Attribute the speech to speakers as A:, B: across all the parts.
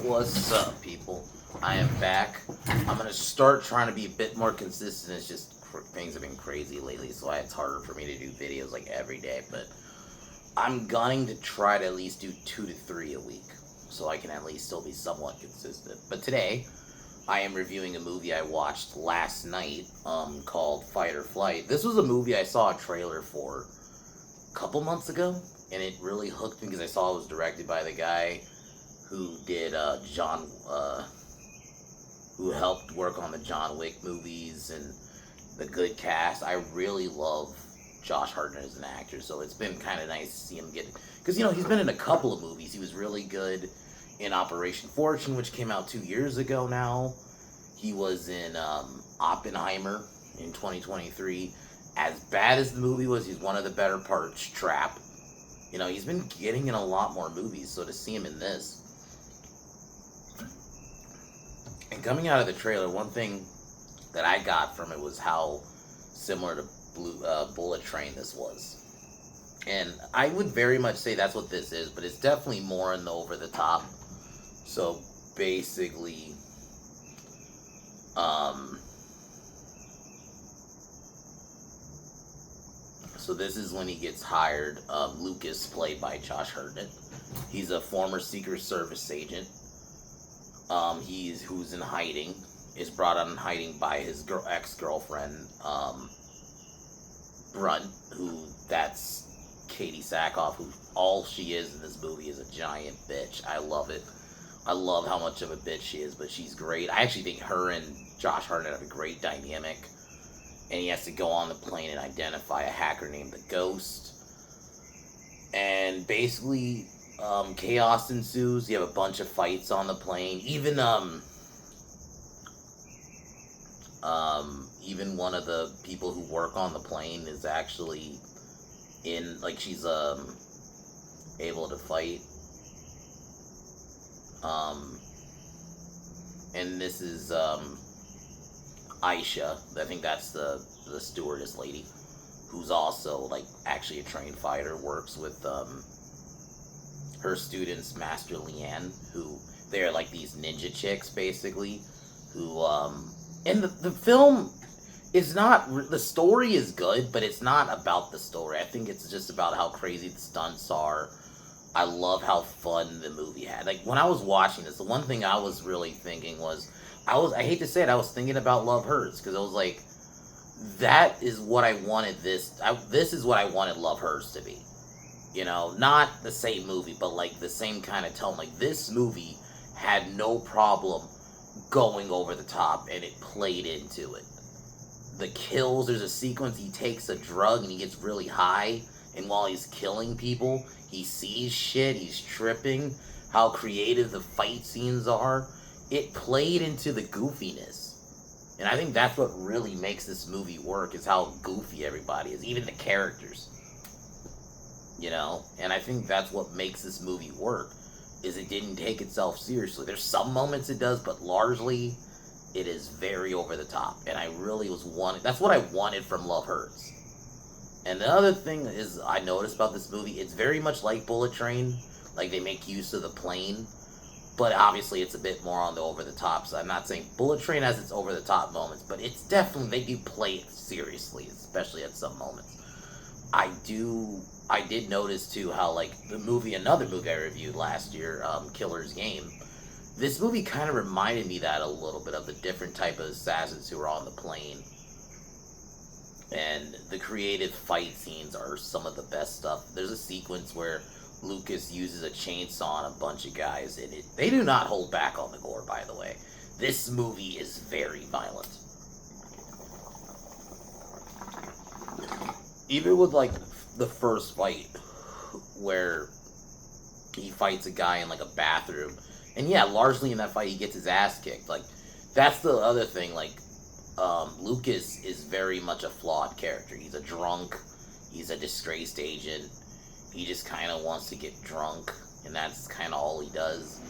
A: What's up, people? I am back. I'm gonna start trying to be a bit more consistent. It's just things have been crazy lately, so it's harder for me to do videos like every day. But I'm gunning to try to at least do 2 to 3 a week, so I can at least still be somewhat consistent. But today, I am reviewing a movie I watched last night, called Fight or Flight. This was a movie I saw a trailer for a couple months ago, and it really hooked me because I saw it was directed by the guy who did who helped work on the John Wick movies and the Good Cast. I really love Josh Hartnett as an actor, so it's been kind of nice to see him get, because he's been in a couple of movies. He was really good in Operation Fortune, which came out 2 years ago now. He was in Oppenheimer in 2023. As bad as the movie was, he's one of the better parts. Trap. He's been getting in a lot more movies, so to see him in this. And coming out of the trailer, one thing that I got from it was how similar to Bullet Train this was. And I would very much say that's what this is, but it's definitely more in the over the top. So basically, so this is when he gets hired. Lucas, played by Josh Hartnett. He's a former Secret Service agent. Who's in hiding, is brought out in hiding by his ex-girlfriend, Brunt, that's Katie Sackhoff, who all she is in this movie is a giant bitch. I love it. I love how much of a bitch she is, but she's great. I actually think her and Josh Hartnett have a great dynamic. And he has to go on the plane and identify a hacker named the Ghost. And basically, chaos ensues. You have a bunch of fights on the plane. Even one of the people who work on the plane is actually she's able to fight. And this is Aisha. I think that's the stewardess lady, who's also actually a trained fighter. Works with her students, Master Liane, who they're these ninja chicks basically, who and the film is not, the story is good, but it's not about the story. I think it's just about how crazy the stunts are. I love how fun the movie had. When I was watching this, the one thing I was really thinking was, I hate to say it, I was thinking about Love Hurts, because I was like, that is what I wanted this is what I wanted Love Hurts to be. Not the same movie, but the same kind of tone. This movie had no problem going over the top, and it played into it. The kills, there's a sequence he takes a drug and he gets really high, and while he's killing people, he sees shit, he's tripping. How creative the fight scenes are. It played into the goofiness. And I think that's what really makes this movie work, is how goofy everybody is, even the characters. And I think that's what makes this movie work, is it didn't take itself seriously. There's some moments it does, but largely it is very over the top. And I really that's what I wanted from Love Hurts. And the other thing is, I noticed about this movie, it's very much like Bullet Train. They make use of the plane, but obviously it's a bit more on the over the top. So I'm not saying Bullet Train has its over the top moments, but it's definitely, they do play it seriously, especially at some moments. I did notice too how another movie I reviewed last year, Killer's Game, this movie kind of reminded me that a little bit of the different type of assassins who are on the plane. And the creative fight scenes are some of the best stuff. There's a sequence where Lucas uses a chainsaw on a bunch of guys, and they do not hold back on the gore, by the way. This movie is very violent. Even with the first fight, where he fights a guy in a bathroom, and yeah, largely in that fight he gets his ass kicked. That's the other thing. Lucas is very much a flawed character. He's a drunk. He's a disgraced agent. He just kind of wants to get drunk, and that's kind of all he does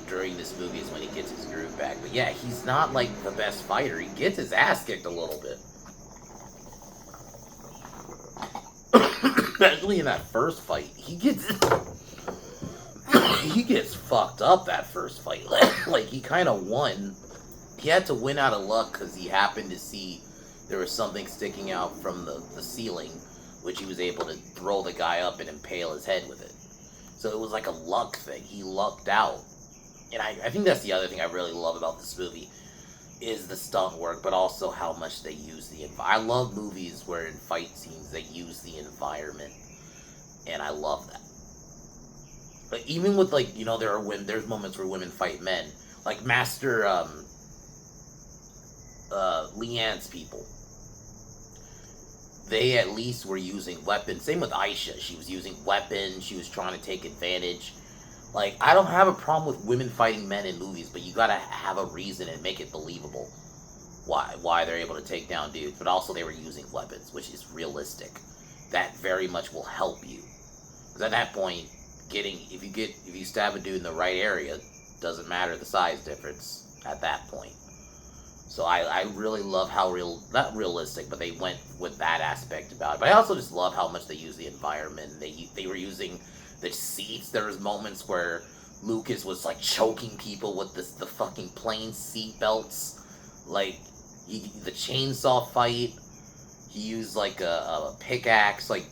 A: during this movie, is when he gets his groove back. But yeah, he's not the best fighter. He gets his ass kicked a little bit. Especially in that first fight. He gets he gets fucked up that first fight. Like, he kind of won. He had to win out of luck because he happened to see there was something sticking out from the ceiling, which he was able to throw the guy up and impale his head with it. So it was like a luck thing. He lucked out. And I think that's the other thing I really love about this movie is the stunt work, but also how much they use the environment. I love movies where in fight scenes they use the environment, and I love that. But even with, like, you know, there's moments where women fight men, like Master Leanne's people. They at least were using weapons. Same with Aisha. She was using weapons. She was trying to take advantage. Like, I don't have a problem with women fighting men in movies, but you gotta have a reason and make it believable why they're able to take down dudes. But also they were using weapons, which is realistic. That very much will help you. Because at that point, if you stab a dude in the right area, doesn't matter the size difference at that point. So I really love how not realistic, but they went with that aspect about it. But I also just love how much they use the environment. They were using the seats. There was moments where Lucas was like choking people with the fucking plane seat belts. Like, the chainsaw fight, he used like a pickaxe. Like,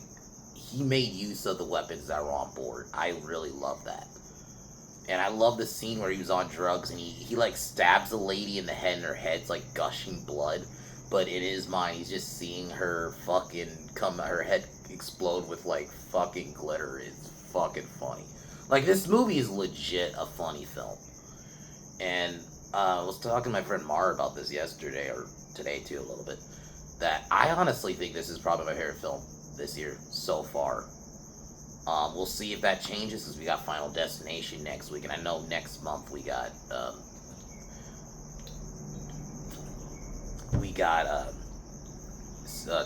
A: he made use of the weapons that were on board. I really love that. And I love the scene where he was on drugs and he like stabs a lady in the head and her head's like gushing blood. But in his mind, he's just seeing her her head explode with like fucking glitter. It's fucking funny. Like, this movie is legit a funny film. And I was talking to my friend Mar about this yesterday, or today too, a little bit. That I honestly think this is probably my favorite film this year so far. We'll see if that changes, because we got Final Destination next week, and I know next month we got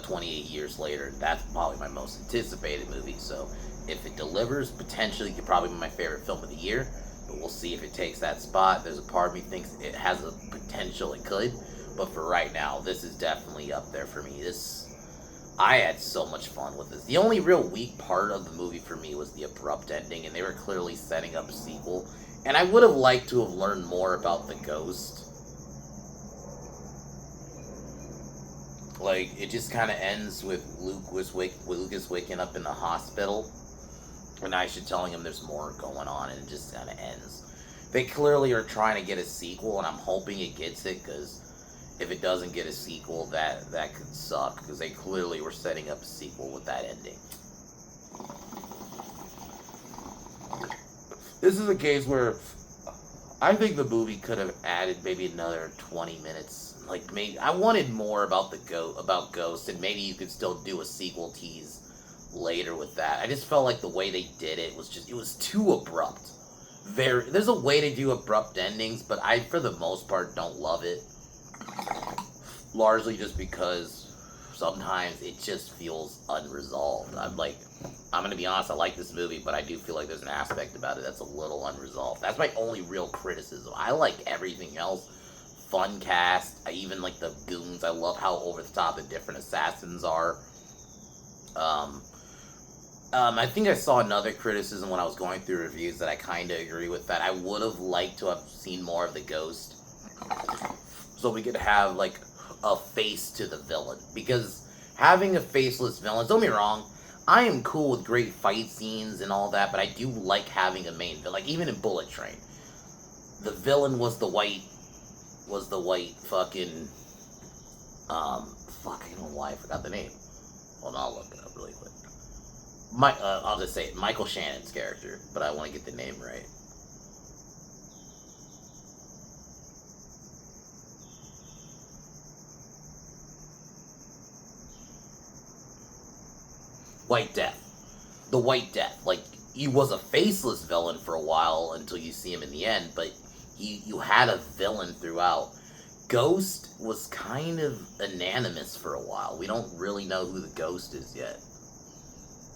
A: 28 Years Later. That's probably my most anticipated movie, so if it delivers, potentially it could probably be my favorite film of the year, but we'll see if it takes that spot. There's a part of me thinks it has a potential it could, but for right now, this is definitely up there for me. I had so much fun with this. The only real weak part of the movie for me was the abrupt ending, and they were clearly setting up a sequel. And I would have liked to have learned more about the ghost. Like, it just kind of ends with Lucas waking up in the hospital, and Aisha telling him there's more going on, and it just kind of ends. They clearly are trying to get a sequel, and I'm hoping it gets it, because if it doesn't get a sequel, that could suck, because they clearly were setting up a sequel with that ending. This is a case where I think the movie could have added maybe another 20 minutes. Like, maybe I wanted more about about Ghost, and maybe you could still do a sequel tease later with that. I just felt like the way they did it was too abrupt. There's a way to do abrupt endings, but I, for the most part, don't love it. Largely just because sometimes it just feels unresolved. I'm gonna be honest, I like this movie, but I do feel like there's an aspect about it that's a little unresolved. That's my only real criticism. I like everything else. Fun cast. I even like the goons. I love how over the top the different assassins are. I think I saw another criticism when I was going through reviews that I kind of agree with, that I would have liked to have seen more of the ghost, so we could have, like, a face to the villain. Because having a faceless villain, don't get me wrong, I am cool with great fight scenes and all that, but I do like having a main villain. Like, even in Bullet Train, the villain was the white fucking, fuck, I don't know why I forgot the name. Hold on, I'll look it up really quick. I'll just say it, Michael Shannon's character, but I want to get the name right. White Death. The White Death. Like, he was a faceless villain for a while until you see him in the end, but you had a villain throughout. Ghost was kind of anonymous for a while. We don't really know who the Ghost is yet.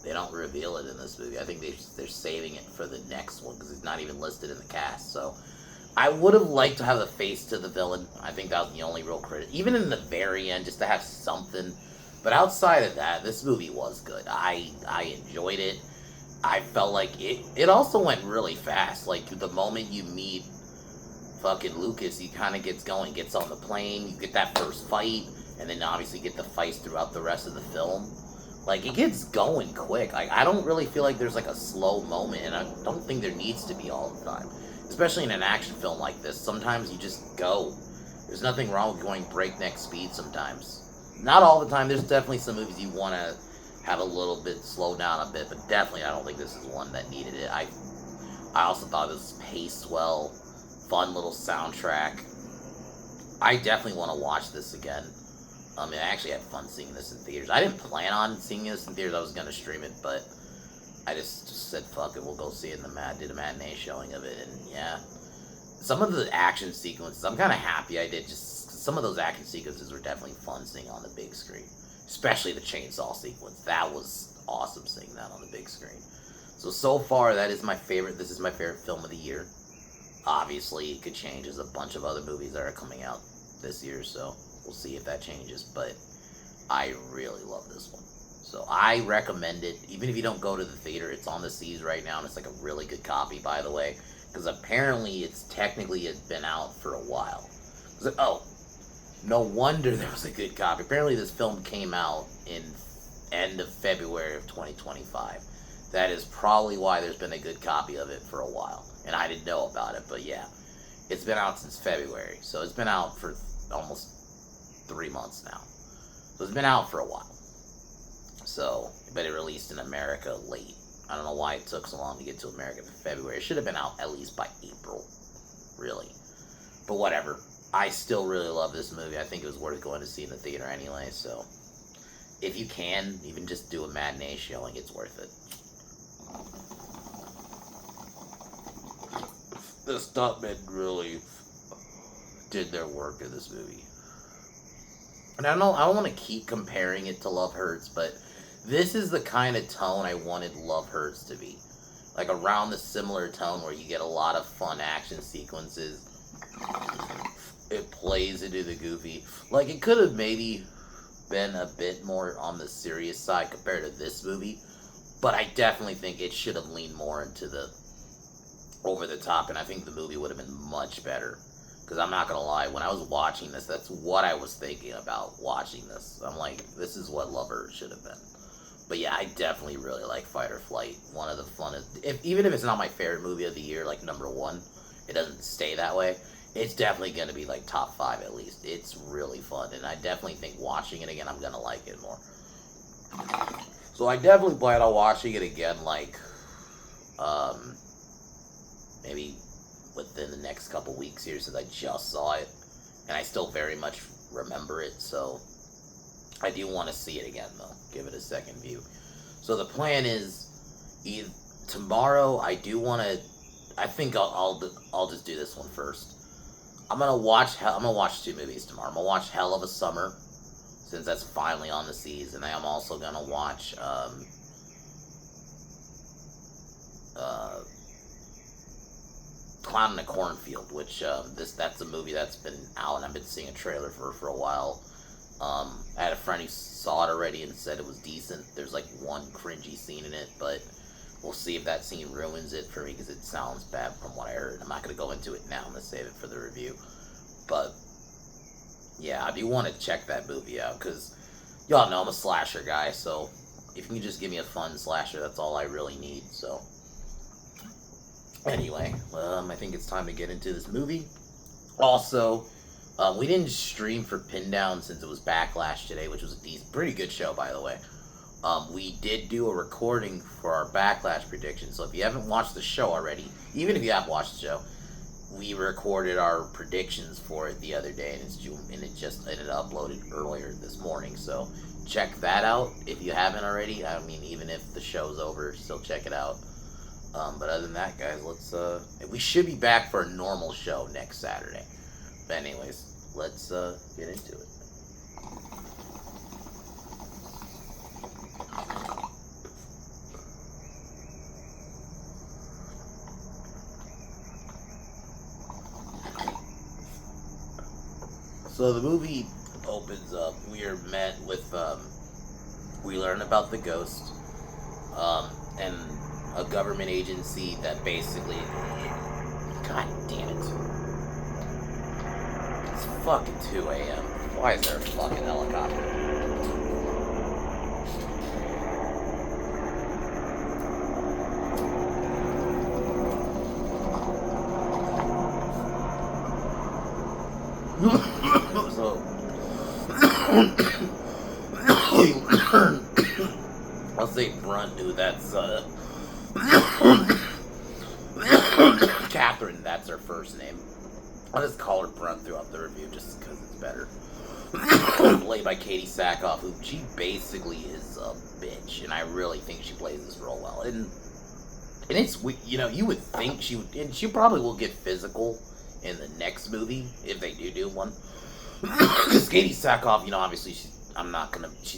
A: They don't reveal it in this movie. I think they're saving it for the next one, because it's not even listed in the cast. So I would have liked to have a face to the villain. I think that was the only real credit. Even in the very end, just to have something. But outside of that, this movie was good. I enjoyed it. I felt like it also went really fast. Like the moment you meet fucking Lucas, he kind of gets going, gets on the plane, you get that first fight, and then obviously get the fights throughout the rest of the film. Like it gets going quick. Like I don't really feel like there's like a slow moment, and I don't think there needs to be all the time. Especially in an action film like this, sometimes you just go. There's nothing wrong with going breakneck speed sometimes. Not all the time. There's definitely some movies you want to have a little bit slow down a bit, but definitely I don't think this is one that needed it. I also thought it was paced well, fun little soundtrack. I definitely want to watch this again. I actually had fun seeing this in theaters. I didn't plan on seeing this in theaters. I was gonna stream it, but I just said fuck it. We'll go see it in the did a matinee showing of it, and yeah, some of the action sequences. I'm kind of happy I did. Just some of those action sequences were definitely fun seeing on the big screen, especially the chainsaw sequence. That was awesome seeing that on the big screen. So far, that is my favorite. This is my favorite film of the year. Obviously, it could change. There's a bunch of other movies that are coming out this year, so we'll see if that changes. But I really love this one. So I recommend it. Even if you don't go to the theater, it's on the C's right now, and it's like a really good copy, by the way. Because apparently it's been out for a while. Oh, no wonder there was a good copy. Apparently this film came out in end of February of 2025. That is probably why there's been a good copy of it for a while. And I didn't know about it, but yeah. It's been out since February. So it's been out for almost 3 months now. So it's been out for a while. So, but it released in America late. I don't know why it took so long to get to America in February. It should have been out at least by April. Really. But whatever. I still really love this movie. I think it was worth going to see in the theater anyway, so if you can, even just do a matinee showing, it's worth it. The stuntmen really did their work in this movie. And I don't want to keep comparing it to Love Hurts, but this is the kind of tone I wanted Love Hurts to be. Like around the similar tone where you get a lot of fun action sequences. It plays into the goofy. Like it could have maybe been a bit more on the serious side compared to this movie, but I definitely think it should have leaned more into the over the top, and I think the movie would have been much better. Because I'm not gonna lie, when I was watching this, that's what I was thinking about watching this. I'm like, this is what Love Hurts should have been. But yeah, I definitely really like Fight or Flight. One of the funnest, even if it's not my favorite movie of the year, like number one, it doesn't stay that way. It's definitely going to be like top 5 at least. It's really fun, and I definitely think watching it again, I'm going to like it more. So I definitely plan on watching it again, like, maybe within the next couple weeks here, since I just saw it, and I still very much remember it, so I do want to see it again, though. Give it a second view. So the plan is, tomorrow, I do want to, I think I'll just do this one first. I'm gonna watch 2 movies tomorrow. I'm gonna watch Hell of a Summer, since that's finally on the C's, and I'm also gonna watch Clown in a Cornfield, which that's a movie that's been out and I've been seeing a trailer for a while. I had a friend who saw it already and said it was decent. There's like one cringy scene in it, but we'll see if that scene ruins it for me, because it sounds bad from what I heard. I'm not going to go into it now. I'm going to save it for the review. But, yeah, I do want to check that movie out, because y'all know I'm a slasher guy, so if you can just give me a fun slasher, that's all I really need, so. Anyway, I think it's time to get into this movie. Also, we didn't stream for Pin Down since it was Backlash today, which was a pretty good show, by the way. We did do a recording for our Backlash prediction, so if you haven't watched the show already, even if you have watched the show, we recorded our predictions for it the other day, and it just ended uploaded earlier this morning, so check that out if you haven't already. I mean, even if the show's over, still check it out. But other than that, guys, we should be back for a normal show next Saturday. But anyways, let's get into it. So the movie opens up. We are met with, we learn about the ghost, and a government agency that basically... God damn it. It's fucking 2 a.m. Why is there a fucking helicopter? So... I'll say Brunt, dude, that's, Catherine, that's her first name. I'll just call her Brunt throughout the review just because it's better. Played by Katie Sackhoff, who she basically is a bitch, and I really think she plays this role well. And it's, you know, you would think she would, and she probably will get physical in the next movie, if they do one. Because Katie Sackhoff, you know, obviously she's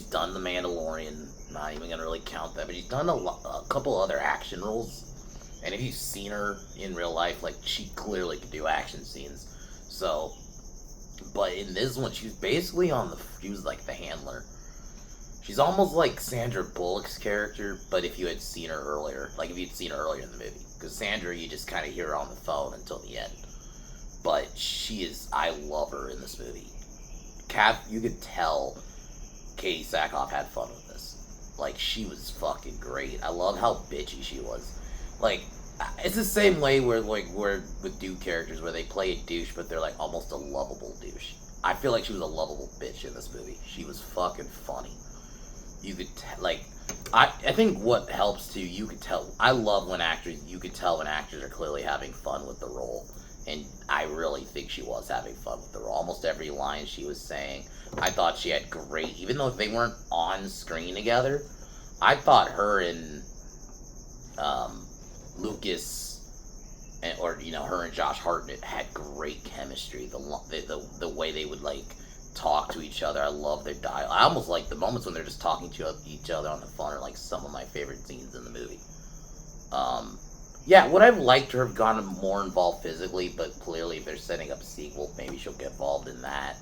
A: done The Mandalorian, not even gonna really count that, but she's done a couple other action roles. And if you've seen her in real life, like, she clearly could do action scenes. So, but in this one, she was basically she was like the handler. She's almost like Sandra Bullock's character, but if you had seen her earlier, like if you'd seen her earlier in the movie. Because Sandra, you just kind of hear her on the phone until the end. But I love her in this movie. You could tell Katie Sackhoff had fun with this. Like, she was fucking great. I love how bitchy she was. Like, it's the same way where with dude characters where they play a douche, but they're like almost a lovable douche. I feel like she was a lovable bitch in this movie. She was fucking funny. You could I think what helps too, you could tell. I love when you could tell when actors are clearly having fun with the role, and I really think she was having fun with the role. Almost every line she was saying, I thought she had great. Even though they weren't on screen together, I thought her and Lucas, her and Josh Hartnett had great chemistry. The way they would like talk to each other, I love their dialogue. I almost like the moments when they're just talking to each other on the phone are like some of my favorite scenes in the movie. Yeah, would I've liked to have gotten more involved physically, but clearly if they're setting up a sequel, maybe she'll get involved in that.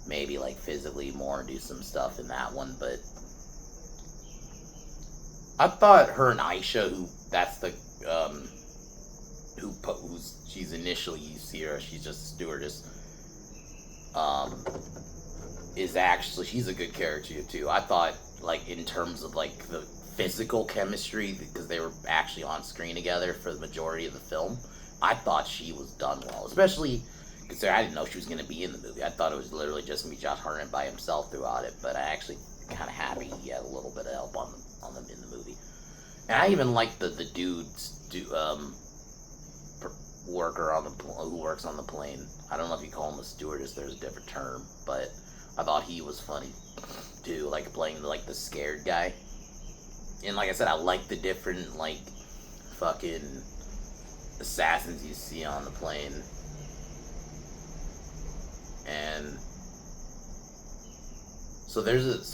A: Maybe like physically more and do some stuff in that one, but I thought her and Aisha, she's initially, you see her, she's just a stewardess, she's a good character too. I thought, like, in terms of like the physical chemistry, because they were actually on screen together for the majority of the film, I thought she was done well, especially because I didn't know she was going to be in the movie. I thought it was literally just going to be Josh Hartnett by himself throughout it, but I actually kind of happy he had a little bit of help on them in the movie. And I even liked the worker who works on the plane. I don't know if you call him a stewardess, there's a different term, but I thought he was funny too, like playing like the scared guy. And like I said, I like the different like fucking assassins you see on the plane. And so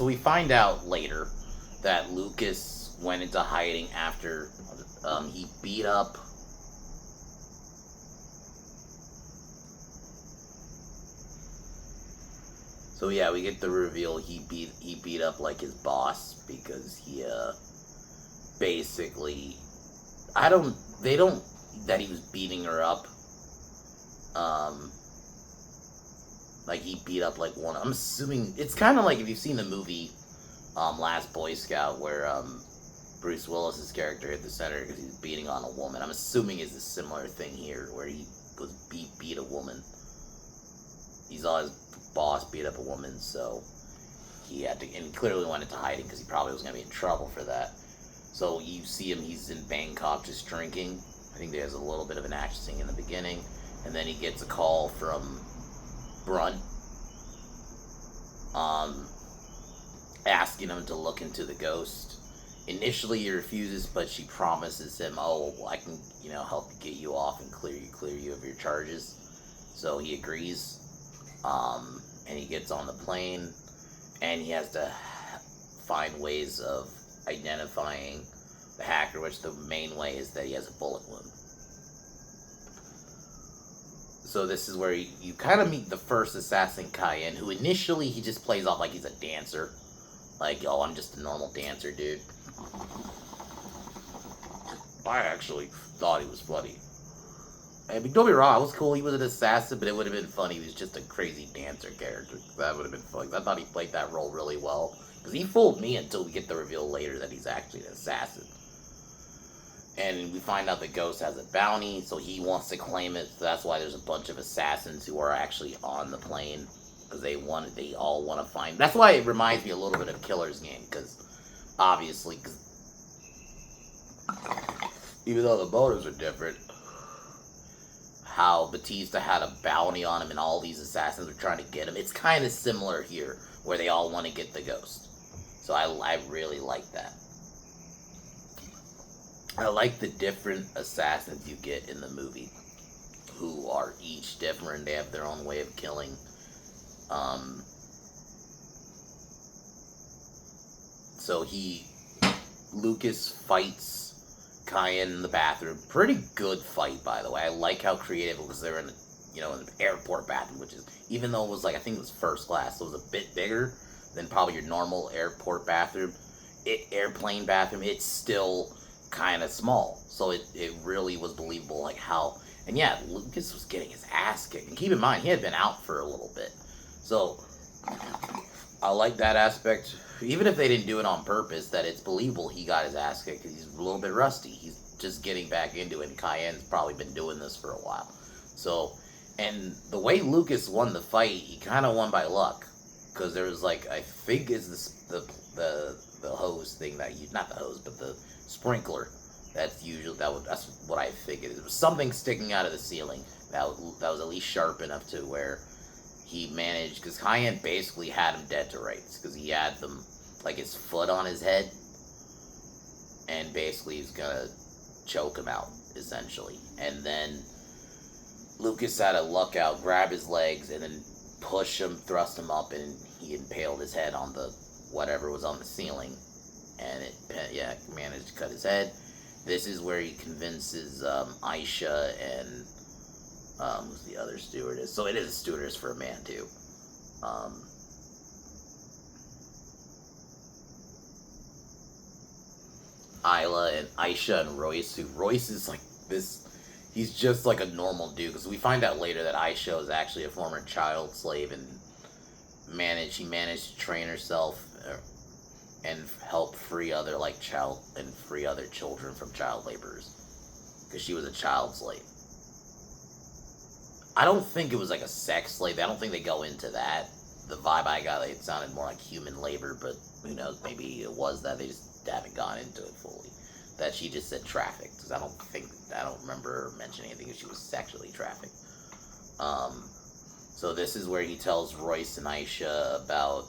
A: we find out later that Lucas went into hiding after he beat up So yeah, we get the reveal he beat up like his boss because he basically that he was beating her up. Like he beat up like one. I'm assuming it's kind of like if you've seen the movie Last Boy Scout, where Bruce Willis's character hit the center because he was beating on a woman. I'm assuming it's a similar thing here where he was beat a woman. He saw his boss beat up a woman, so he had to, and he clearly went into hiding because he probably was going to be in trouble for that. So you see him, he's in Bangkok just drinking. I think there's a little bit of an action scene in the beginning, and then he gets a call from Brunt asking him to look into the ghost. Initially he refuses, but she promises him, I can, help get you off and clear you of your charges. So he agrees, and he gets on the plane, and he has to find ways of identifying the hacker, which the main way is that he has a bullet wound. So this is where you kind of meet the first assassin, Cayenne, who initially he just plays off like he's a dancer. Like, I'm just a normal dancer, dude. I actually thought he was funny. I mean, don't be wrong, it was cool. He was an assassin, but it would have been funny. He was just a crazy dancer character. That would have been fun. I thought he played that role really well. Because he fooled me until we get the reveal later that he's actually an assassin. And we find out the ghost has a bounty, so he wants to claim it. So that's why there's a bunch of assassins who are actually on the plane. Because they all want to find. That's why it reminds me a little bit of Killer's Game. Because obviously, even though the motives are different, how Batista had a bounty on him and all these assassins were trying to get him. It's kind of similar here, where they all want to get the ghost. So I really like that. I like the different assassins you get in the movie, who are each different. They have their own way of killing. So Lucas fights Cayenne in the bathroom. Pretty good fight, by the way. I like how creative, because they're in an airport bathroom, which is, even though it was like, I think it was first class, so it was a bit bigger than probably your normal airport bathroom, airplane bathroom. It's still kind of small, so it really was believable, like how. And yeah, Lucas was getting his ass kicked. And keep in mind, he had been out for a little bit, so I like that aspect. Even if they didn't do it on purpose, that it's believable he got his ass kicked because he's a little bit rusty. He's just getting back into it, and Cayenne's probably been doing this for a while. So, and the way Lucas won the fight, he kind of won by luck, because there was like, I think it's the hose thing that not the hose, but the sprinkler. That's what I figured. It was something sticking out of the ceiling that was at least sharp enough to where he managed, because Cayenne basically had him dead to rights, because he had them, like, his foot on his head, and basically he's gonna choke him out, essentially. And then Lucas had a luck out, grab his legs, and then push him, thrust him up, and he impaled his head on the whatever was on the ceiling, and it managed to cut his head. This is where he convinces Aisha and who's the other stewardess? So it is a stewardess for a man too. Isla and Aisha and Royce. Royce is like this. He's just like a normal dude, because we find out later that Aisha is actually a former child slave and managed to train herself and help free other children from child laborers, because she was a child slave. I don't think it was like a sex slave. I don't think they go into that. The vibe I got, it sounded more like human labor, but who knows? Maybe it was that. They just haven't gone into it fully. That she just said trafficked, because I don't remember her mentioning anything if she was sexually trafficked. So this is where he tells Royce and Aisha about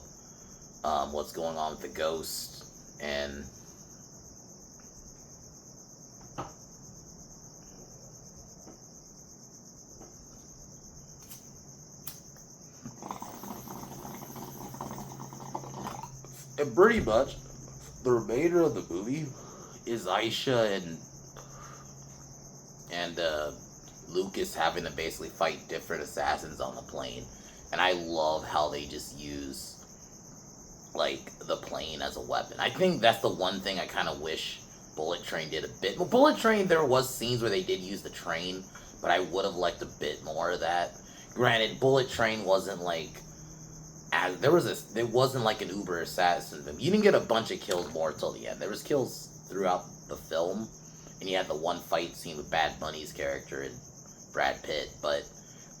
A: what's going on with the ghost, and pretty much the remainder of the movie is Aisha and Lucas having to basically fight different assassins on the plane. And I love how they just use like the plane as a weapon. I think that's the one thing I kind of wish Bullet Train did a bit. Well, Bullet Train, there was scenes where they did use the train, but I would have liked a bit more of that. Granted, Bullet Train wasn't like there wasn't like an uber assassin. You didn't get a bunch of kills more till the end. There was kills throughout the film, and you had the one fight scene with Bad Bunny's character and Brad Pitt, but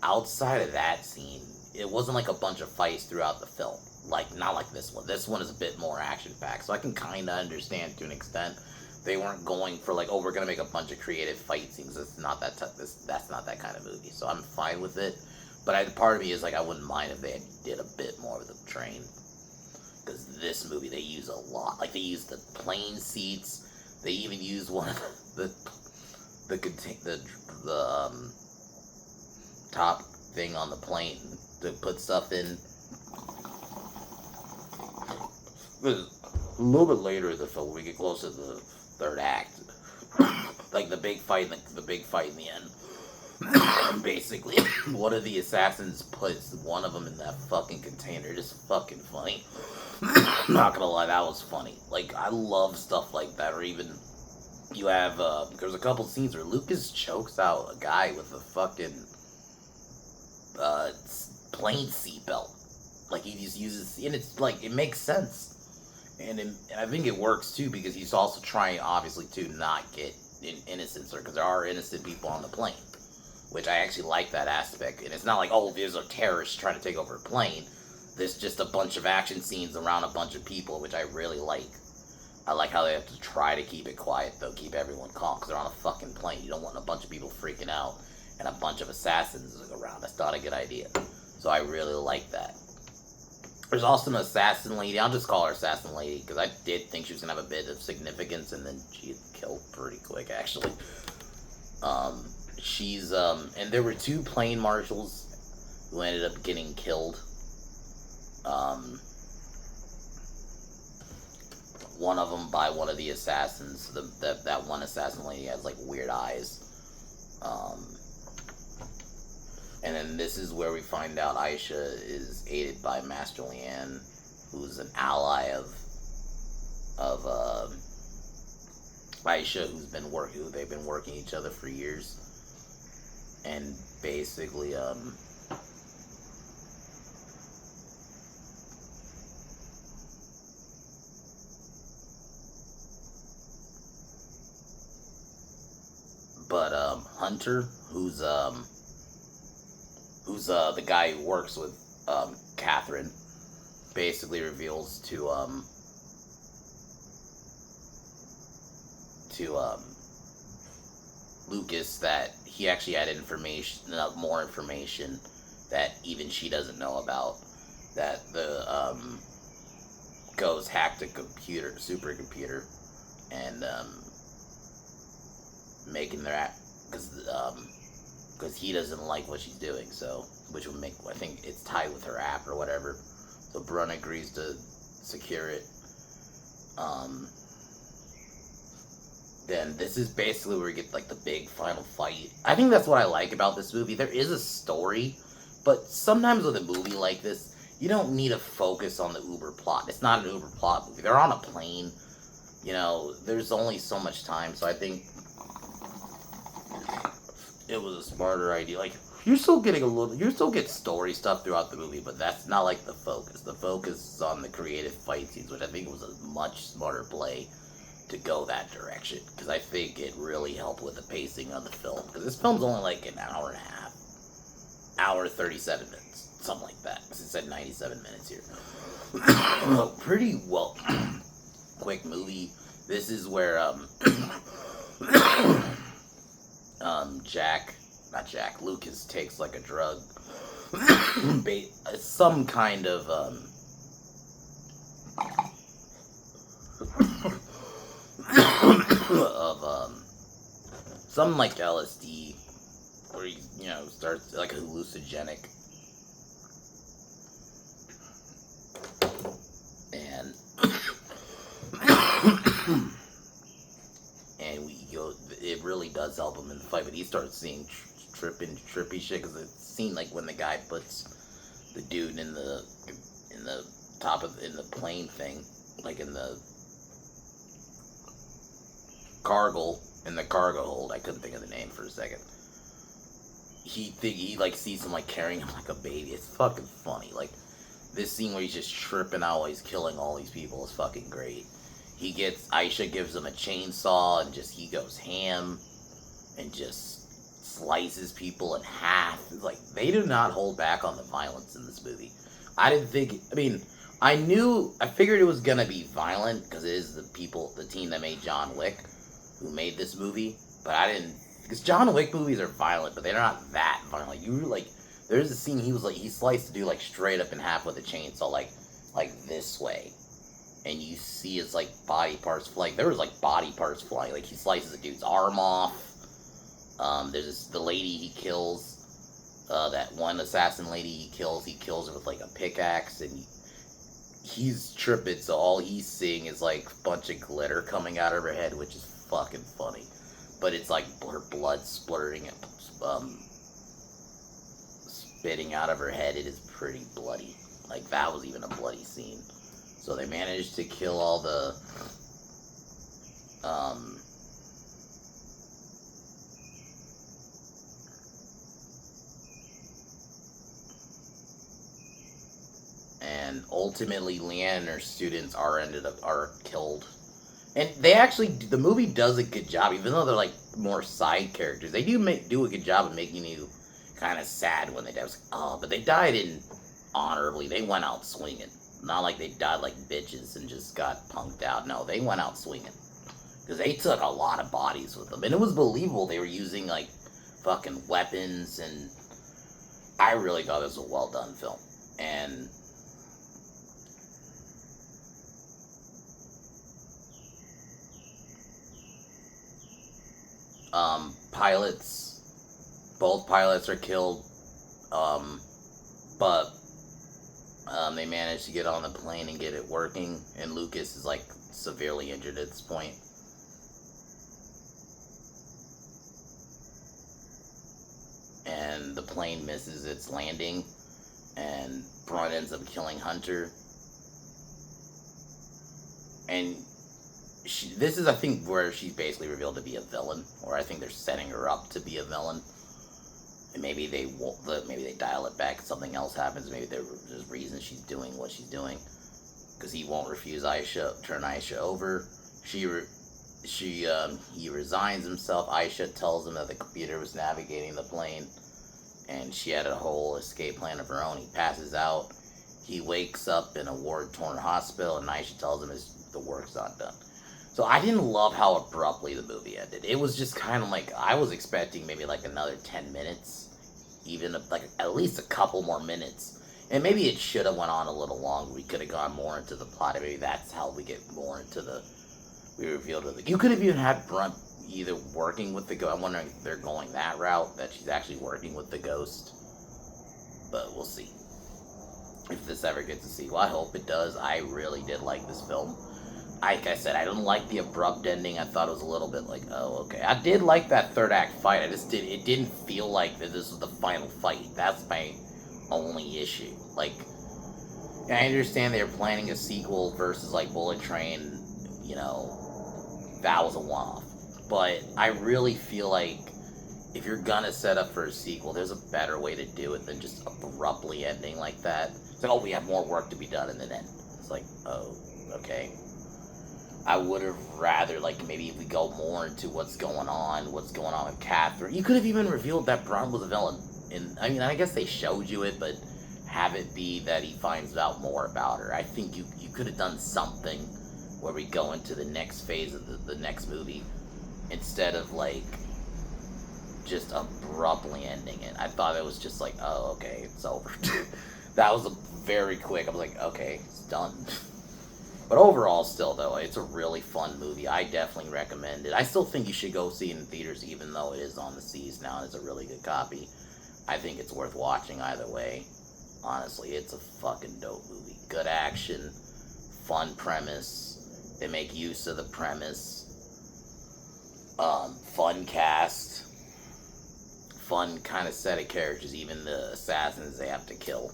A: outside of that scene, it wasn't like a bunch of fights throughout the film. Like, not like this one. This one is a bit more action-packed, so I can kind of understand to an extent. They weren't going for like, oh, we're gonna make a bunch of creative fight scenes. That's not that kind of movie, so I'm fine with it. But part of me is like, I wouldn't mind if they did a bit more with the train, because this movie they use a lot. Like, they use the plane seats. They even use one of the top thing on the plane to put stuff in. A little bit later in the film, when we get close to the third act, like the big fight in the end. Basically, one of the assassins puts one of them in that fucking container. Just fucking funny. Not gonna lie, that was funny. Like, I love stuff like that, or even You have there's a couple scenes where Lucas chokes out a guy with a fucking plane seatbelt. Like he just uses, and it's like it makes sense, and I think it works too because he's also trying obviously to not get innocents, or because there are innocent people on the plane, which I actually like that aspect. And it's not like, oh, there's a terrorist trying to take over a plane. There's just a bunch of action scenes around a bunch of people, which I really like. I like how they have to try to keep it quiet, though, keep everyone calm, because they're on a fucking plane. You don't want a bunch of people freaking out and a bunch of assassins around. That's not a good idea. So I really like that. There's also an assassin lady. I'll just call her assassin lady, because I did think she was going to have a bit of significance, and then she killed pretty quick, actually. She's, and there were 2 plane marshals who ended up getting killed. One of them by one of the assassins. That one assassin lady has like weird eyes. And then this is where we find out Aisha is aided by Master Lian, who's an ally of Aisha, who they've been working each other for years, and basically Hunter, who's the guy who works with Catherine, basically reveals to Lucas that he actually had more information that even she doesn't know about. That the Ghost hacked a supercomputer, and making their act, because he doesn't like what she's doing, so which would make, I think it's tied with her app or whatever. So Brun agrees to secure it. Then this is basically where we get like the big final fight. I think that's what I like about this movie. There is a story, but sometimes with a movie like this, you don't need to focus on the uber plot. It's not an uber plot movie. They're on a plane. You know, there's only so much time, so I think it was a smarter idea. Like, you still get story stuff throughout the movie, but that's not like the focus. The focus is on the creative fight scenes, which I think was a much smarter play to go that direction, because I think it really helped with the pacing of the film, because this film's only like an hour and a half, hour 37 minutes, something like that, because it said 97 minutes here. Pretty well quick movie. This is where Lucas takes like a drug, some kind of something like LSD, where he, starts like a hallucinogenic, and it really does help him in the fight, but he starts seeing trippy shit, because it's seen like when the guy puts the dude in the plane thing, like in the cargo hold. I couldn't think of the name for a second. He like sees him like carrying him like a baby. It's fucking funny. Like, this scene where he's just tripping out while he's killing all these people is fucking great. Aisha gives him a chainsaw, and he goes ham and just slices people in half. It's like, they do not hold back on the violence in this movie. I figured it was gonna be violent, because it is the team that made John Wick who made this movie, but I didn't, because John Wick movies are violent, but they're not that violent. There's a scene he sliced the dude like straight up in half with a chainsaw, like this way. And you see his like body parts flying. There was like body parts flying. Like, he slices a dude's arm off. There's the lady he kills. That one assassin lady he kills her with like a pickaxe, and he's tripping. So all he's seeing is like a bunch of glitter coming out of her head, which is fucking funny. But it's like her blood splurting and spitting out of her head. It is pretty bloody. Like, that was even a bloody scene. So they managed to kill all the and ultimately Leanne and her students are killed. And they actually, the movie does a good job, even though they're like more side characters. They do a good job of making you kind of sad when they die. Oh, but they died in honorably. They went out swinging. Not like they died like bitches and just got punked out. No, they went out swinging. Because they took a lot of bodies with them. And it was believable they were using, like, fucking weapons. And I really thought this was a well done film. And both pilots are killed. But they managed to get on the plane and get it working. And Lucas is, like, severely injured at this point. And the plane misses its landing, and Brunt ends up killing Hunter. And this is, I think, where she's basically revealed to be a villain, or I think they're setting her up to be a villain. And maybe they dial it back, something else happens, maybe there's reason she's doing what she's doing. Because he won't refuse turn Aisha over. He resigns himself. Aisha tells him that the computer was navigating the plane, and she had a whole escape plan of her own. He passes out. He wakes up in a war-torn hospital, and Aisha tells him the work's not done. So I didn't love how abruptly the movie ended. It was just kind of like, I was expecting maybe like another 10 minutes, even like at least a couple more minutes. And maybe it should have went on a little longer. We could have gone more into the plot. Maybe that's how we get more into we revealed it. You could have even had Brunt either working with the ghost. I'm wondering if they're going that route, that she's actually working with the ghost. But we'll see. If this ever gets to see. Well, I hope it does. I really did like this film. Like I said, I didn't like the abrupt ending. I thought it was a little bit like, oh, okay. I did like that third act fight. It didn't feel like that this was the final fight. That's my only issue. Like, I understand they were planning a sequel versus like Bullet Train, that was a one-off. But I really feel like if you're gonna set up for a sequel, there's a better way to do it than just abruptly ending like that. It's like, oh, we have more work to be done, and then end. It's like, oh, okay. I would have rather, like, maybe if we go more into what's going on with Catherine. You could have even revealed that Braun was a villain. And I guess they showed you it, but have it be that he finds out more about her. I think you could have done something where we go into the next phase of the next movie instead of, like, just abruptly ending it. I thought it was just like, oh, okay, it's over. That was very quick. I was like, okay, it's done. But overall, still, though, it's a really fun movie. I definitely recommend it. I still think you should go see it in theaters, even though it is on the seas now and it's a really good copy. I think it's worth watching either way. Honestly, it's a fucking dope movie. Good action, fun premise. They make use of the premise. Fun cast. Fun kind of set of characters, even the assassins they have to kill.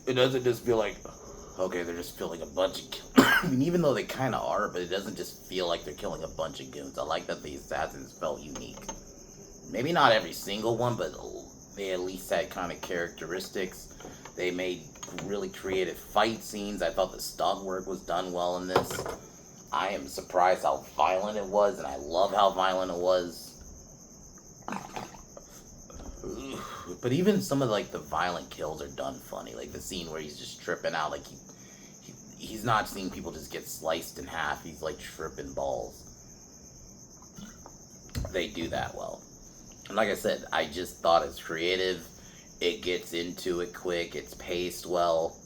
A: It doesn't just feel like, okay, they're just killing a bunch of I mean, even though they kind of are, but it doesn't just feel like they're killing a bunch of goons. I like that the assassins felt unique. Maybe not every single one, but they at least had kind of characteristics. They made really creative fight scenes. I thought the stunt work was done well in this. I am surprised how violent it was, and I love how violent it was. But even some of, like, the violent kills are done funny. Like, the scene where he's just tripping out. Like, he's not seeing people just get sliced in half. He's, like, tripping balls. They do that well. And like I said, I just thought it's creative. It gets into it quick. It's paced well.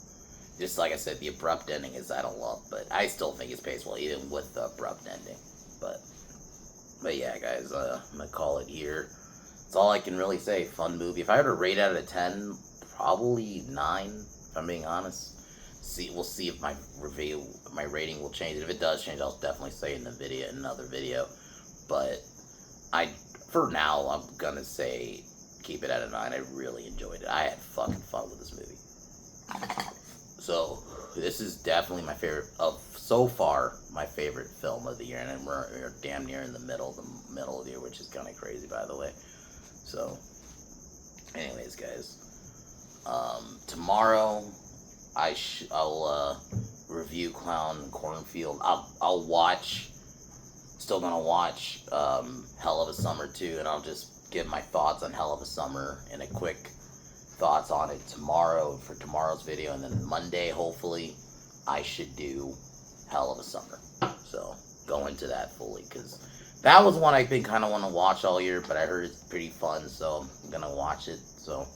A: Just like I said, the abrupt ending is I don't love. But I still think it's paced well, even with the abrupt ending. But yeah, guys, I'm going to call it here. That's all I can really say. Fun movie. If I had to rate out of 10, probably 9, if I'm being honest. We'll see if my rating will change. If it does change, I'll definitely say in another video. But for now, I'm gonna say keep it at a 9. I really enjoyed it. I had fucking fun with this movie. So this is definitely my favorite so far. My favorite film of the year, and we're damn near in the middle of the year, which is kind of crazy, by the way. So, anyways, guys, Tomorrow, I'll review Clown and Cornfield. I'll watch. Still gonna watch Hell of a Summer too, and I'll just give my thoughts on Hell of a Summer and a quick thoughts on it tomorrow for tomorrow's video, and then Monday hopefully I should do Hell of a Summer. So go into that fully, because that was one I've been kind of want to watch all year, but I heard it's pretty fun, so I'm gonna watch it. So,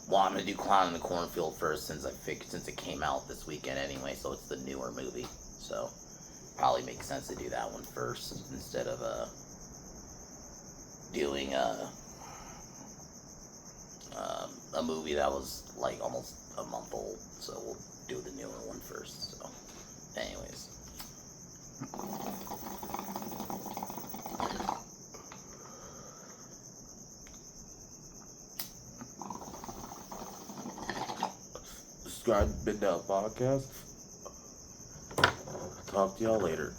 A: well, I'm gonna do Clown in the Cornfield first, since it came out this weekend anyway, so it's the newer movie. So probably makes sense to do that one first instead of doing a movie that was like almost a month old. So we'll do the newer one first. So, anyways. Subscribe to Midnight Podcast. Talk to y'all later.